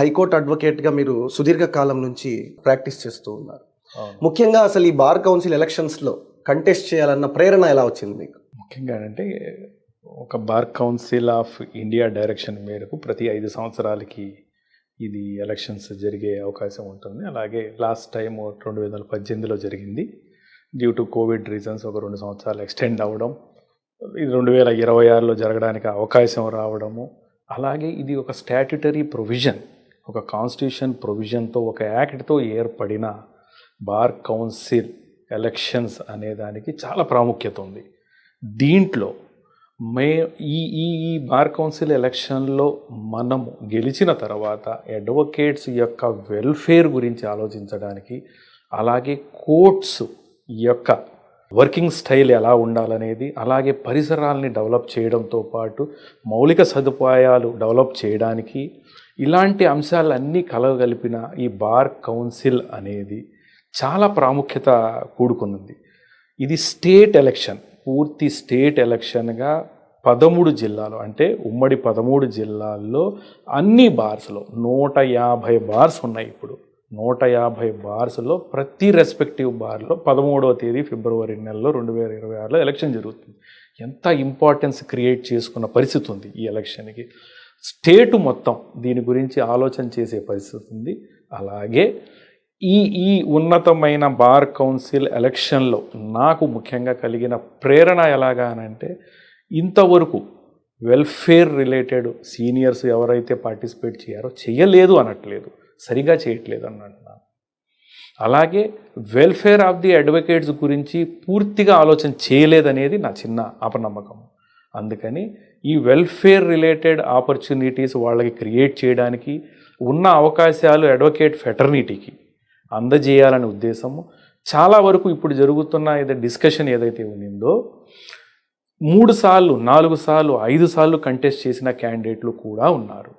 High court అడ్వకేట్గా మీరు సుదీర్ఘ కాలం నుంచి ప్రాక్టీస్ చేస్తూ ఉన్నారు. అవును. ముఖ్యంగా అసలు ఈ బార్ కౌన్సిల్ ఎలక్షన్స్లో కంటెస్ట్ చేయాలన్న ప్రేరణ ఎలా వచ్చింది మీకు? ముఖ్యంగా అంటే ఒక bar council of India direction మేరకు ప్రతి 5 సంవత్సరాలకి ఇది ఎలక్షన్స్ జరిగే అవకాశం ఉంటుంది. అలాగే లాస్ట్ టైం 2018లో జరిగింది. డ్యూ టు కోవిడ్ రీజన్స్ ఒక 2 సంవత్సరాలు ఎక్స్టెండ్ అవ్వడం, ఇది 2026లో జరగడానికి అవకాశం రావడము. అలాగే ఇది ఒక స్టాట్యుటరీ ప్రొవిజన్, ఒక కాన్స్టిట్యూషన్ ప్రొవిజన్తో, ఒక యాక్ట్తో ఏర్పడిన బార్ కౌన్సిల్ ఎలక్షన్స్ అనేదానికి చాలా ప్రాముఖ్యత ఉంది. దీంట్లో ఈ బార్ కౌన్సిల్ ఎలక్షన్లో మనము గెలిచిన తర్వాత అడ్వకేట్స్ యొక్క వెల్ఫేర్ గురించి ఆలోచించడానికి, అలాగే కోర్ట్స్ యొక్క వర్కింగ్ స్టైల్ ఎలా ఉండాలనేది, అలాగే పరిసరాలని డెవలప్ చేయడంతో పాటు మౌలిక సదుపాయాలు డెవలప్ చేయడానికి, ఇలాంటి అంశాలన్నీ కలగలిపిన ఈ బార్ కౌన్సిల్ అనేది చాలా ప్రాముఖ్యత కూడుకున్నది. ఇది స్టేట్ ఎలక్షన్, పూర్తి స్టేట్ ఎలక్షన్గా 13 జిల్లాలు, అంటే ఉమ్మడి 13 జిల్లాల్లో అన్ని బార్స్లో 150 బార్స్ ఉన్నాయి. ఇప్పుడు 150 బార్స్లో ప్రతి రెస్పెక్టివ్ బార్లో 13వ తేదీ ఫిబ్రవరి నెలలో 2026లో ఎలక్షన్ జరుగుతుంది. ఎంత ఇంపార్టెన్స్ క్రియేట్ చేసుకున్న పరిస్థితి ఉంది ఈ ఎలక్షన్కి. స్టేటు మొత్తం దీని గురించి ఆలోచన చేసే పరిస్థితి ఉంది. అలాగే ఈ ఉన్నతమైన బార్ కౌన్సిల్ ఎలక్షన్లో నాకు ముఖ్యంగా కలిగిన ప్రేరణ ఎలాగానంటే, ఇంతవరకు వెల్ఫేర్ రిలేటెడ్ సీనియర్స్ ఎవరైతే పార్టిసిపేట్ చేయలేదు అనట్లేదు, సరిగా చేయట్లేదు అన్నట్టున్నాను. అలాగే వెల్ఫేర్ ఆఫ్ ది అడ్వకేట్స్ గురించి పూర్తిగా ఆలోచన చేయలేదనేది నా చిన్న అపనమ్మకం. అందుకని ఈ వెల్ఫేర్ రిలేటెడ్ ఆపర్చునిటీస్ వాళ్ళకి క్రియేట్ చేయడానికి, ఉన్న అవకాశాలు అడ్వకేట్ ఫెటర్నిటీకి అందజేయాలనే ఉద్దేశము. చాలా వరకు ఇప్పుడు జరుగుతున్న డిస్కషన్ ఏదైతే ఉందో 3 సార్లు, 4 సార్లు, 5 సార్లు కంటెస్ట్ చేసిన క్యాండిడేట్లు కూడా ఉన్నారు.